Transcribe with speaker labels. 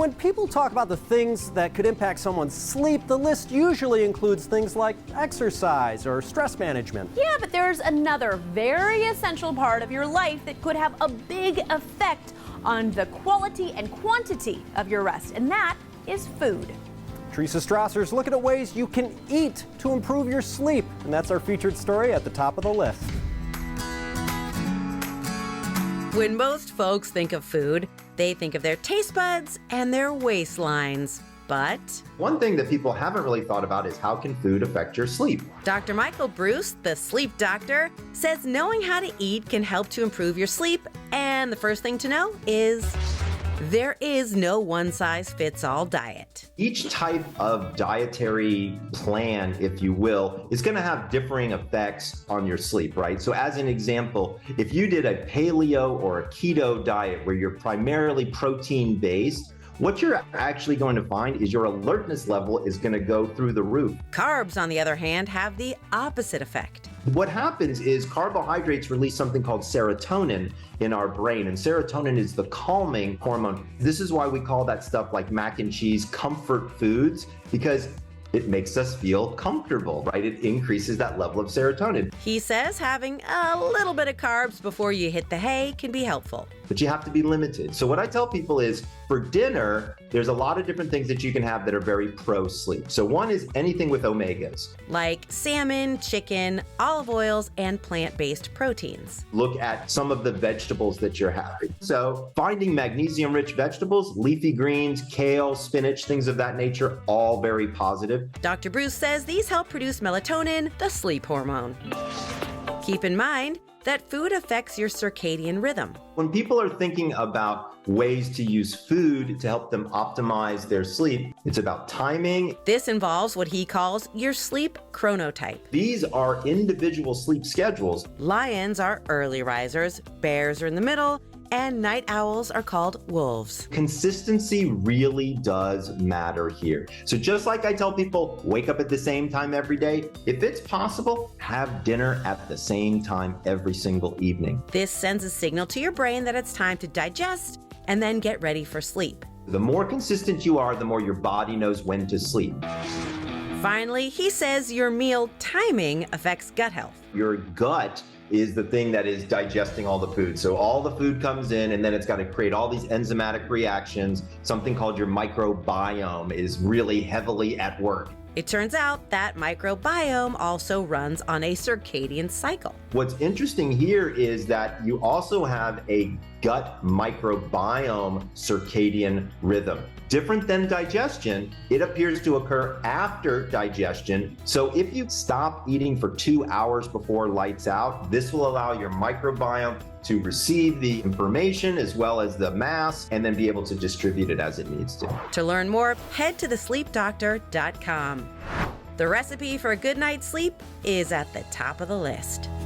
Speaker 1: when people talk about the things that could impact someone's sleep, the list usually includes things like exercise or stress management.
Speaker 2: Yeah, but there's another very essential part of your life that could have a big effect on the quality and quantity of your rest, and that is food.
Speaker 1: Teresa Strasser's looking at ways you can eat to improve your sleep, and that's our featured story at the top of the list.
Speaker 3: When most folks think of food, they think of their taste buds and their waistlines. But
Speaker 4: one thing that people haven't really thought about is how can food affect your sleep?
Speaker 3: Dr. Michael Bruce, the sleep doctor, says knowing how to eat can help to improve your sleep. And the first thing to know is there is no one-size-fits-all diet.
Speaker 4: Each type of dietary plan, if you will, is going to have differing effects on your sleep, right? So as an example, if you did a paleo or a keto diet where you're primarily protein-based, what you're actually going to find is your alertness level is going to go through the roof.
Speaker 3: Carbs, on the other hand, have the opposite effect.
Speaker 4: What happens is carbohydrates release something called serotonin in our brain, and serotonin is the calming hormone. This is why we call that stuff like mac and cheese comfort foods, because it makes us feel comfortable, right? It increases that level of serotonin.
Speaker 3: He says having a little bit of carbs before you hit the hay can be helpful.
Speaker 4: But you have to be limited. So what I tell people is for dinner, there's a lot of different things that you can have that are very pro-sleep. So one is anything with omegas.
Speaker 3: Like salmon, chicken, olive oils, and plant-based proteins.
Speaker 4: Look at some of the vegetables that you're having. So finding magnesium-rich vegetables, leafy greens, kale, spinach, things of that nature, all very positive.
Speaker 3: Dr. Bruce says these help produce melatonin, the sleep hormone. Keep in mind that food affects your circadian rhythm.
Speaker 4: When people are thinking about ways to use food to help them optimize their sleep, it's about timing.
Speaker 3: This involves what he calls your sleep chronotype.
Speaker 4: These are individual sleep schedules.
Speaker 3: Lions are early risers, bears are in the middle, and night owls are called wolves.
Speaker 4: Consistency really does matter here. So just like I tell people, wake up at the same time every day, if it's possible, have dinner at the same time every single evening.
Speaker 3: This sends a signal to your brain that it's time to digest and then get ready for sleep.
Speaker 4: The more consistent you are, the more your body knows when to sleep.
Speaker 3: Finally, he says your meal timing affects gut health.
Speaker 4: Your gut is the thing that is digesting all the food. So all the food comes in and then it's got to create all these enzymatic reactions. Something called your microbiome is really heavily at work.
Speaker 3: It turns out that microbiome also runs on a circadian cycle.
Speaker 4: What's interesting here is that you also have a gut microbiome circadian rhythm. Different than digestion, it appears to occur after digestion. So if you stop eating for 2 hours before lights out, this will allow your microbiome to receive the information as well as the mass and then be able to distribute it as it needs to.
Speaker 3: To learn more, head to thesleepdoctor.com. The recipe for a good night's sleep is at the top of the list.